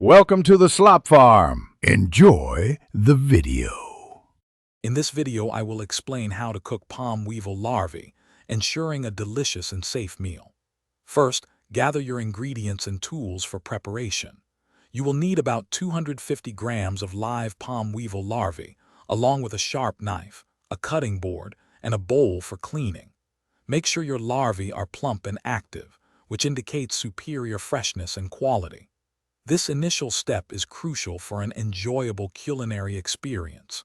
Welcome to the Slop Farm. Enjoy the video. In this video, I will explain how to cook palm weevil larvae, ensuring a delicious and safe meal. First, gather your ingredients and tools for preparation. You will need about 250 grams of live palm weevil larvae, along with a sharp knife, a cutting board, and a bowl for cleaning. Make sure your larvae are plump and active, which indicates superior freshness and quality. This initial step is crucial for an enjoyable culinary experience.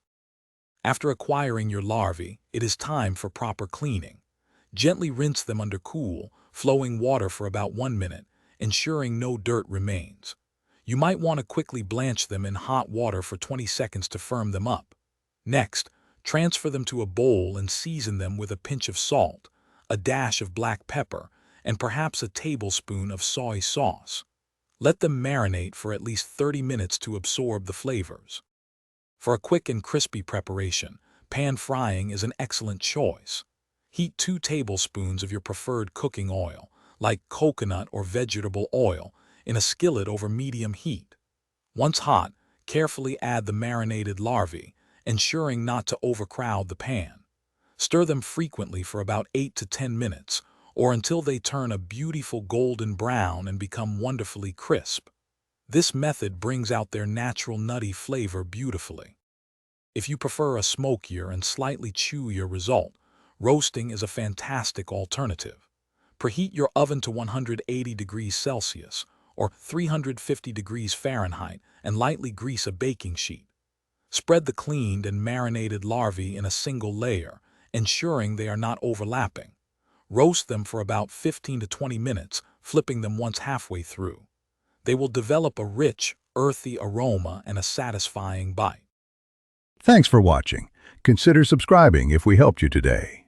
After acquiring your larvae, it is time for proper cleaning. Gently rinse them under cool, flowing water for about 1 minute, ensuring no dirt remains. You might want to quickly blanch them in hot water for 20 seconds to firm them up. Next, transfer them to a bowl and season them with a pinch of salt, a dash of black pepper, and perhaps a tablespoon of soy sauce. Let them marinate for at least 30 minutes to absorb the flavors. For a quick and crispy preparation, pan frying is an excellent choice. Heat 2 tablespoons of your preferred cooking oil, like coconut or vegetable oil, in a skillet over medium heat. Once hot, carefully add the marinated larvae, ensuring not to overcrowd the pan. Stir them frequently for about 8 to 10 minutes, or until they turn a beautiful golden brown and become wonderfully crisp. This method brings out their natural nutty flavor beautifully. If you prefer a smokier and slightly chewier result, roasting is a fantastic alternative. Preheat your oven to 180 degrees Celsius or 350 degrees Fahrenheit and lightly grease a baking sheet. Spread the cleaned and marinated larvae in a single layer, ensuring they are not overlapping. Roast them for about 15 to 20 minutes, flipping them once halfway through. They will develop a rich, earthy aroma and a satisfying bite. Thanks for watching. Consider subscribing if we helped you today.